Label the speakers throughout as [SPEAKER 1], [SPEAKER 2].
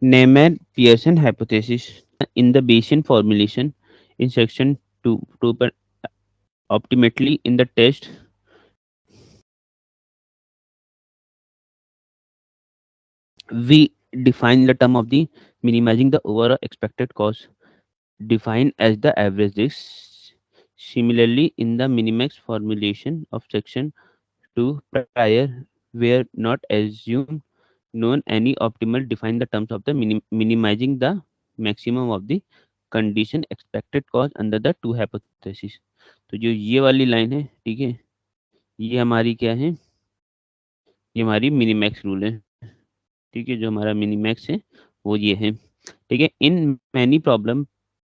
[SPEAKER 1] Neyman-Pearson hypothesis. In the Bayesian formulation in section 2, but ultimately in the test, we define the term of the minimizing the overall expected cost defined as the average risk. Similarly, in the minimax formulation of section 2 prior, where not assume known any optimal define the terms of the minimizing the maximum of the condition expected cost under the two hypothesis. तो जो ये वाली line है, ठीक है, ये हमारी क्या है, ये हमारी मिनिमैक्स रूल है, ठीक है, जो हमारा मिनिमैक्स है वो ये है, ठीक है। In many problem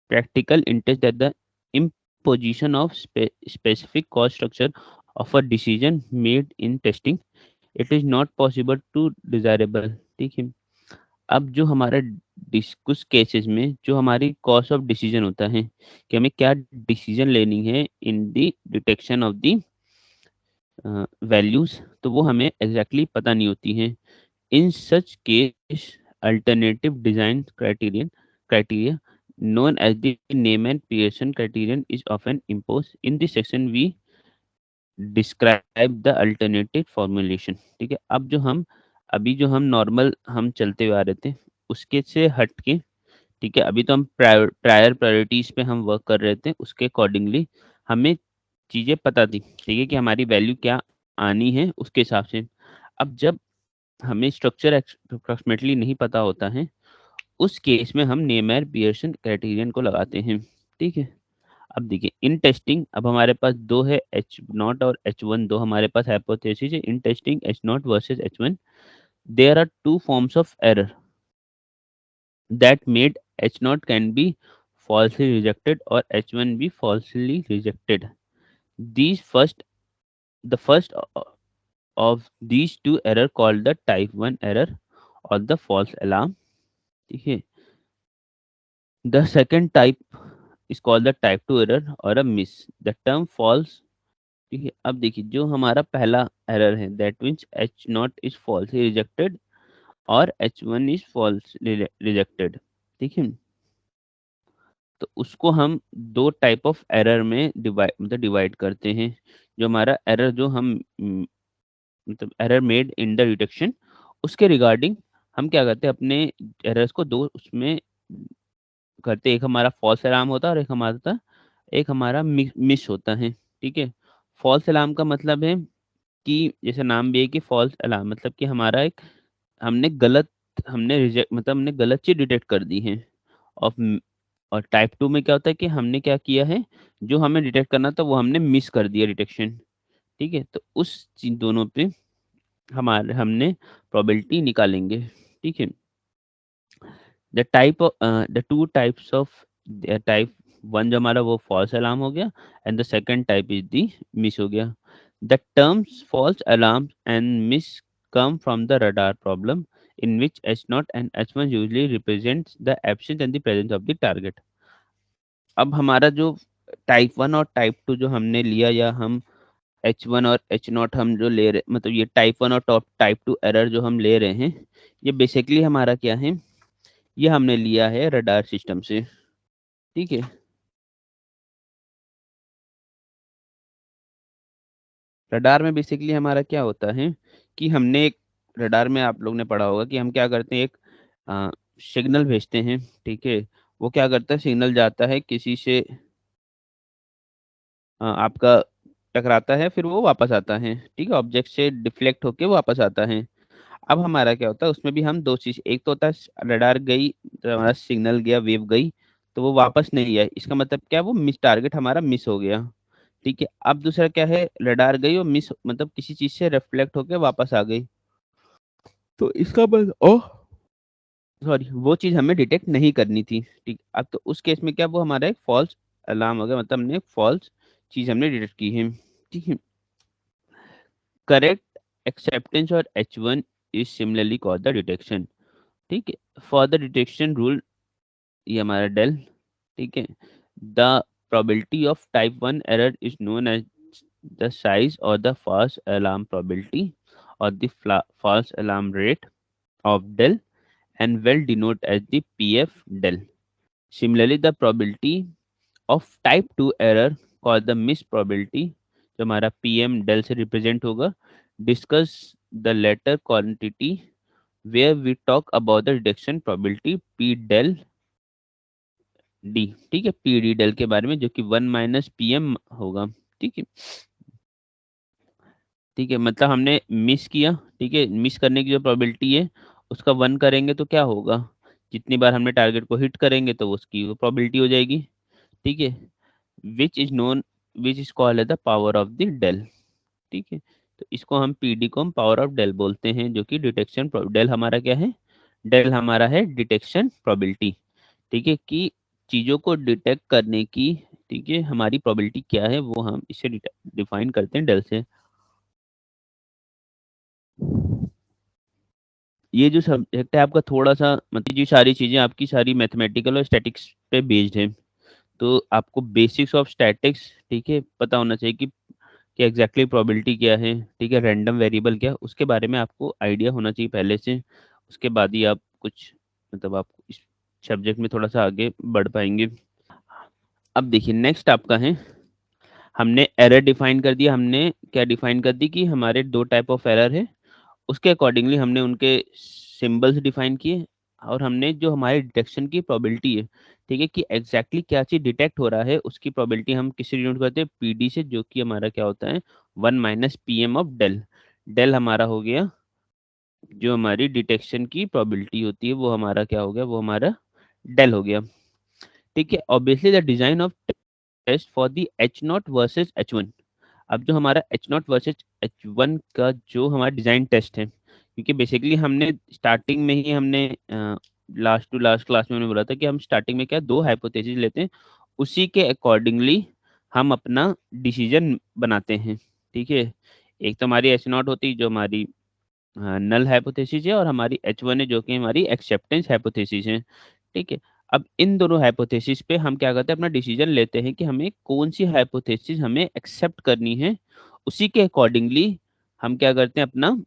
[SPEAKER 1] practical interest that the imposition of specific cost structure of a decision made in testing, it is not possible to desirable, ठीक है। अब जो हमारा कुछ केसेस में जो हमारी कॉस्ट ऑफ डिसीजन होता है कि हमें क्या डिसीजन लेनी है in the detection of the values, तो वो हमें एग्जैक्टली पता नहीं होती है। In such case alternative design criteria known as the Neyman Pearson criterion is often imposed. In this section we describe the alternative formulation, ठीक है। अब जो हम अभी जो हम नॉर्मल हम चलते हुए आ रहे थे उसके से हट के, ठीक है, अभी तो हम प्रायर प्रायोरिटीज पे हम वर्क कर रहे थे, उसके अकॉर्डिंगली हमें चीज़ें पता थी, ठीक है, कि हमारी वैल्यू क्या आनी है उसके हिसाब से। अब जब हमें स्ट्रक्चर अप्रोक्सीमेटली नहीं पता होता है, उस केस में हम नेमैर पियर्सन क्राइटेरियन को लगाते हैं, ठीक है। अब देखिए इन टेस्टिंग, अब हमारे पास दो है एच नॉट और एच वन, दो हमारे पास हाइपोथेसिस है in testing H naught versus H one. There are two forms of error that made H naught can be falsely rejected or H1 be falsely rejected. These first, the first of these two error called the type 1 error or the false alarm. ठीक है। The second type is called the type 2 error or a miss. The term false, ठीक है। अब देखिए जो हमारा पहला error है that means H naught is falsely rejected और H1 is false rejected, ठीक है। तो उसको हम दो टाइप ऑफ एरर में डिवाइड करते हैं। जो हमारा एरर जो हम मतलब error made in the detection, उसके रिगार्डिंग हम क्या करते हैं, अपने एरर्स को दो उसमें करते हैं। एक हमारा फॉल्स अलार्म होता है और एक हमारा मिस होता है, ठीक है। फॉल्स अलार्म का मतलब है कि जैसे नाम भी है कि फॉल्स अलार्म मतलब कि हमारा एक हमने गलत हमने रिजेक्ट मतलब हमने गलत चीज डिटेक्ट कर दी है। और और टाइप 2 में क्या होता है कि हमने क्या किया है, जो हमें डिटेक्ट करना था वो हमने मिस कर दिया डिटेक्शन, ठीक है। तो उस चीज दोनों पे हमारे हमने प्रोबेबिलिटी निकालेंगे, ठीक है। The two types of type one जो हमारा वो फॉल्स अलार्म हो गया and the second type is the miss हो गया। The terms false alarm and miss come from the radar problem in which H naught and H1 usually represents the absence and the presence of the target. अब हमारा जो type 1 और type 2 जो हमने लिया, या हम एच वन और एच नॉट हम जो ले रहे मतलब ये टाइप 1 और टॉप टाइप 2 एरर जो हम ले रहे हैं, ये बेसिकली हमारा क्या है, ये हमने लिया है रडार सिस्टम से, ठीक है। रडार में बेसिकली हमारा क्या होता है कि हमने एक रडार में आप लोग ने पढ़ा होगा कि हम क्या करते हैं, एक सिग्नल भेजते हैं, ठीक है। वो क्या करता है, सिग्नल जाता है किसी से आपका टकराता है, फिर वो वापस आता है, ठीक है, ऑब्जेक्ट से डिफ्लेक्ट होके वो वापस आता है। अब हमारा क्या होता है उसमें भी हम दो चीज, एक तो होता है रडार गई तो हमारा सिग्नल गया, वेव गई, तो वो वापस नहीं आई, इसका मतलब क्या, वो मिस टारगेट हमारा मिस हो गया, ठीक है। अब दूसरा क्या है, रडार गई और मिस मतलब किसी चीज से रिफ्लेक्ट होके वापस आ गई, तो इसका बस ओह सॉरी वो चीज हमें डिटेक्ट नहीं करनी थी, ठीक। अब तो उस केस में क्या, वो हमारा एक फॉल्स अलार्म हो गया, मतलब हमने एक फॉल्स चीज हमने डिटेक्ट की है, ठीक है। करेक्ट एक्सेप्टेंस और H1 is similarly called the detection, ठीक है। फॉर द डिटेक्शन रूल, ये हमारा डेल, ठीक है। द प्रोबेबिलिटी ऑफ टाइप 1 error is known as the size और द फॉल्स अलार्म प्रोबेबिलिटी और the false alarm rate of del and well denoted as the PF del. Similarly, the probability of type 2 error called the miss probability, जो हमारा PM del से represent होगा, discuss the latter quantity where we talk about the detection probability P del D। ठीक है, P D del के बारे में, जो कि 1 माइनस PM होगा। ठीक है, ठीक है, मतलब हमने मिस किया। ठीक है, मिस करने की जो प्रोबेबिलिटी है उसका 1 करेंगे तो क्या होगा, जितनी बार हमने टारगेट को हिट करेंगे तो उसकी वो प्रोबेबिलिटी हो जाएगी। ठीक है, which is known, which is called as the power of the del. ठीक है, तो इसको हम पीडी को हम पावर ऑफ डेल बोलते हैं, जो कि डिटेक्शन डेल हमारा क्या है, डेल हमारा है डिटेक्शन प्रोबेबिलिटी। ठीक है, कि चीज़ों को डिटेक्ट करने की, ठीक है, हमारी प्रोबेबिलिटी क्या है वो हम इसे डिफाइन करते हैं डेल से। ये जो सब्जेक्ट है आपका थोड़ा सा, मतलब ये सारी चीज़ें आपकी सारी मैथमेटिकल और स्टैटिक्स पे बेस्ड है, तो आपको बेसिक्स ऑफ स्टैटिक्स, ठीक है, पता होना चाहिए कि एग्जैक्टली प्रोबेबिलिटी क्या है, ठीक है, रैंडम वेरिएबल क्या, उसके बारे में आपको आइडिया होना चाहिए पहले से। उसके बाद ही आप कुछ, मतलब आप इस सब्जेक्ट में थोड़ा सा आगे बढ़ पाएंगे। अब देखिए नेक्स्ट आपका है, हमने एरर डिफाइन कर दिया। हमने क्या डिफाइन कर दी कि हमारे दो टाइप ऑफ एरर है, उसके अकॉर्डिंगली हमने उनके सिंबल्स डिफाइन किए, और हमने जो हमारे डिटेक्शन की प्रोबेबिलिटी है, ठीक है, कि एग्जैक्टली क्या चीज़ डिटेक्ट हो रहा है, उसकी प्रोबेबिलिटी हम किससे डिनोट करते हैं, पीडी से, जो कि हमारा क्या होता है, 1 minus PM of del. Del हमारा हो गया, जो हमारी डिटेक्शन की प्रोबेबिलिटी होती है वो हमारा क्या हो गया, वो हमारा डेल हो गया। ठीक है, obviously the design of test for the H0 versus H1। अब जो हमारा H0 वर्सेस H1 का जो हमारा डिजाइन टेस्ट है, क्योंकि बेसिकली हमने स्टार्टिंग में ही हमने लास्ट टू लास्ट क्लास में हमने बोला था कि हम स्टार्टिंग में क्या दो हाइपोथेसिस लेते हैं, उसी के अकॉर्डिंगली हम अपना डिसीजन बनाते हैं। ठीक है, एक तो हमारी H0 होती है जो हमारी नल हाइपोथेसिस है, और हमारी H1 है जो कि हमारी एक्सेप्टेंस हाइपोथेसिस है। ठीक है, अब इन दोनों हाइपोथेसिस पे हम क्या करते हैं, अपना डिसीजन लेते हैं कि हमें कौन सी हाइपोथेसिस हमें एक्सेप्ट करनी है, उसी के अकॉर्डिंगली हम क्या करते हैं, अपना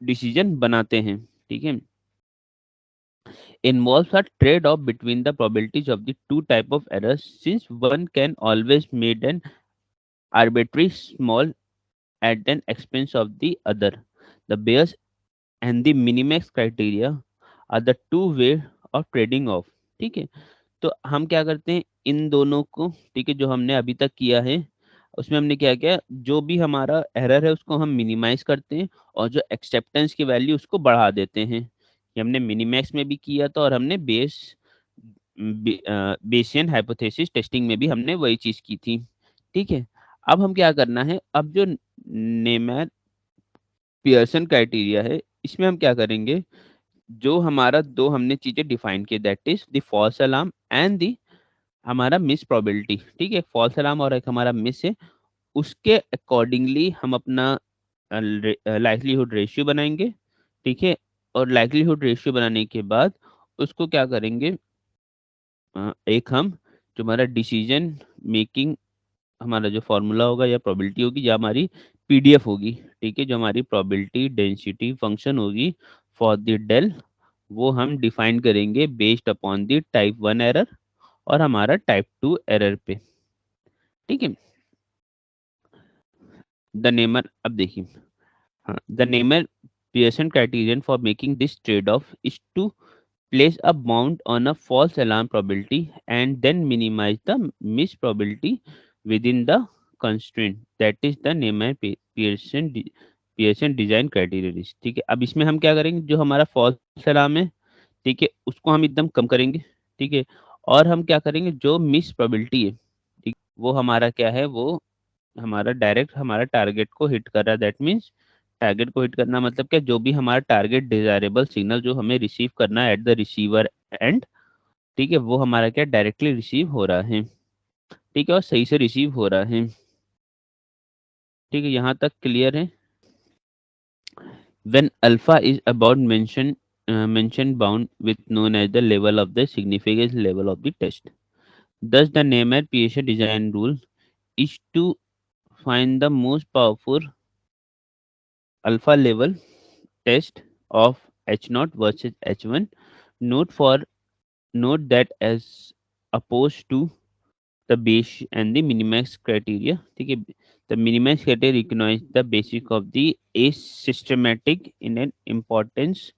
[SPEAKER 1] डिसीजन बनाते हैं। ठीक है, involves a trade-off between the probabilities of the two type of errors, since one can always made an arbitrary small at an expense of the other. The Bayes and the minimax criteria are the two way of trading off। ठीक है, तो हम क्या करते हैं इन दोनों को, ठीक है, जो हमने अभी तक किया है उसमें हमने क्या किया, जो भी हमारा एरर है उसको हम मिनिमाइज करते हैं, और जो एक्सेप्टेंस की वैल्यू उसको बढ़ा देते हैं। ये हमने मिनिमैक्स में भी किया था, और हमने बेसियन हाइपोथेसिस टेस्टिंग में भी हमने वही चीज की थी। ठीक है, अब हम क्या करना है, अब जो नेमैन पियर्सन क्राइटेरिया है, इसमें हम क्या करेंगे, जो हमारा दो हमने चीजें डिफाइन की, that is the false alarm and the हमारा मिस प्रोबेबिलिटी। ठीक है, एक फॉल्स अलार्म और एक हमारा मिस है, उसके अकॉर्डिंगली हम अपना लाइक्लीहुड रेशियो बनाएंगे। ठीक है, और लाइक्लीहुड रेशियो बनाने के बाद उसको क्या करेंगे, एक हम जो हमारा डिसीजन मेकिंग, हमारा जो फॉर्मूला होगा या प्रोबेबिलिटी होगी या हमारी पीडीएफ होगी, ठीक है, जो हमारी प्रोबेबिलिटी डेंसिटी फंक्शन होगी फॉर द डेल, वो हम डिफाइन करेंगे based upon the type 1 error और हमारा टाइप 2 एरर पे। ठीक है, द नेमर, अब देखिए, हाँ, the Neyman Pearson criterion for making this trade off is to place a bound on a false alarm probability and then minimize the miss probability within the constraint, that is the Neyman Pearson design criteria list। ठीक है, अब इसमें हम क्या करेंगे, जो हमारा false alarm है, ठीक है, उसको हम एकदम कम करेंगे। ठीक है, और हम क्या करेंगे, जो मिस प्रोबेबिलिटी है, ठीक, वो हमारा क्या है, वो हमारा डायरेक्ट हमारा टारगेट को हिट कर रहा है। दैट मीन्स टारगेट को हिट करना मतलब क्या, जो भी हमारा टारगेट डिजायरेबल सिग्नल जो हमें रिसीव करना है एट द रिसीवर एंड, ठीक है, वो हमारा क्या डायरेक्टली रिसीव हो रहा है। ठीक है, और सही से रिसीव हो रहा है। ठीक है, यहाँ तक क्लियर है। When alpha is about mention bound with known as the level of the significance level of the test, thus the Nemer PSA design rule is to find the most powerful alpha level test of H0 versus H1 Note for note that as opposed to the base and the minimax criteria, ठीक है, the minimax criteria recognize the basic of the asystematic in an importance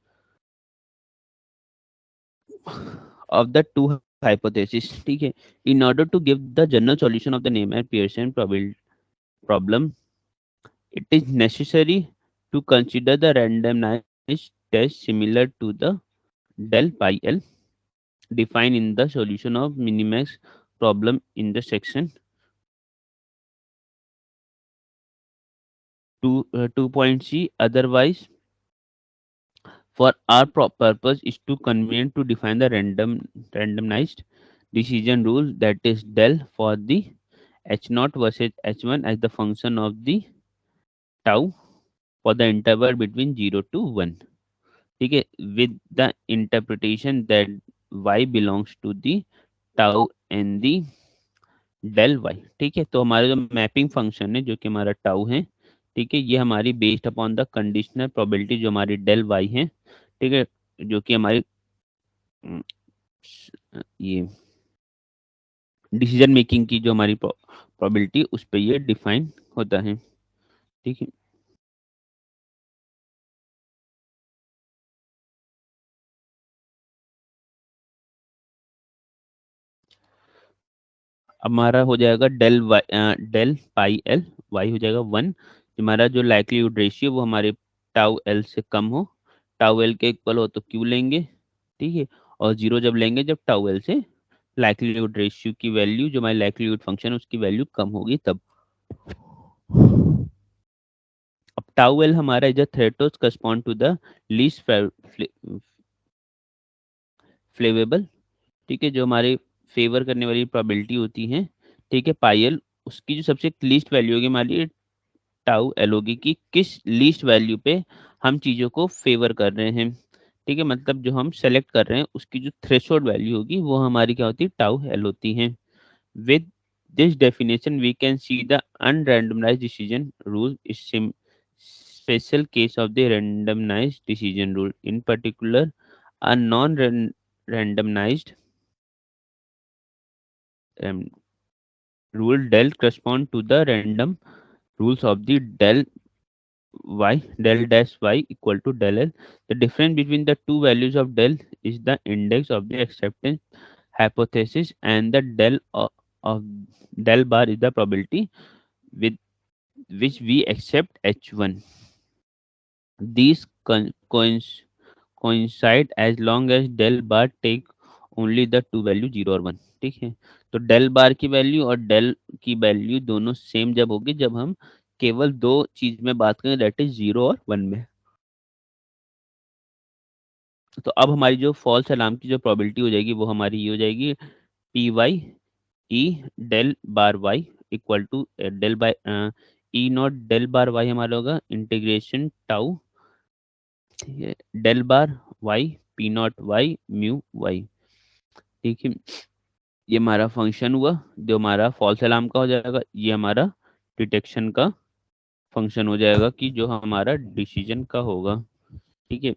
[SPEAKER 1] of the two hypotheses, ठीक है. In order to give the general solution of the Neyman-Pearson problem, it is necessary to consider the randomized test similar to the del pi l defined in the solution of minimax problem in the section 2.c. Otherwise, for our purpose is too convenient to define the randomized decision rule, that is del for the h naught versus h1 as the function of the tau for the interval between 0 to 1, ठीक है, with the interpretation that y belongs to the tau and the del y, ठीक है. तो हमारा जो mapping function है जो कि हमारा टाउ है, ठीक है, ये हमारी based upon the conditional probability जो हमारी डेल वाई है, ठीक है, जो कि हमारी अम, ये डिसीजन मेकिंग की जो हमारी प्रोबेबिलिटी उस पर ये डिफाइन होता है, ठीक है. हमारा हो जाएगा डेल पाई एल वाई हो जाएगा 1. हमारा जो लाइक्लीहुड रेशियो वो हमारे टाउ एल से कम हो, टाउ एल के इक्वल हो तो क्यू लेंगे, ठीक है, और जीरो जब लेंगे जब टाउ एल से लाइक्लीहुड रेशियो की वैल्यू जो हमारी लाइक्लीहुड फंक्शन है उसकी वैल्यू कम होगी तब. अब टाउ एल हमारा इज अ थ्रेटोस correspond to the least favourable, ठीक है, जो हमारे फेवर करने वाली प्रोबेबिलिटी होती है, ठीक है, पाई एल, उसकी जो सबसे लीस्ट वैल्यू होगी हमारी टाउ एल होगी कि किस लीस्ट वैल्यू पे हम चीज़ों को फेवर कर रहे हैं, ठीक है, मतलब जो हम सेलेक्ट कर रहे हैं उसकी जो थ्रेशोल्ड वैल्यू होगी वो हमारी क्या होती है, टाउ एल होती है. With this definition we can see the unrandomised decision rule is special case of the randomized decision rule. In particular, a non-randomized um, rule del correspond to the random rules of the del y del dash y equal to del l. The difference between the two values of del is the index of the acceptance hypothesis, and the of del bar is the probability with which we accept h1. These coincide as long as del bar take only the two value 0 और 1, ठीक है. तो del बार की value और del की value दोनों same जब होगी जब हम केवल दो चीज में बात करें, दैट इज 0 और 1 में. तो अब हमारी जो फॉल्स अलार्म की जो प्रोबेबिलिटी हो जाएगी वो हमारी ये हो जाएगी P Y E del bar Y equal to del by E not del bar Y हमारा होगा integration tau del bar Y P not Y mu Y, ठीक है. ये हमारा फंक्शन हुआ जो हमारा फॉल्स अलार्म का हो जाएगा, ये हमारा डिटेक्शन का फंक्शन हो जाएगा कि जो हमारा डिसीजन का होगा, ठीक है.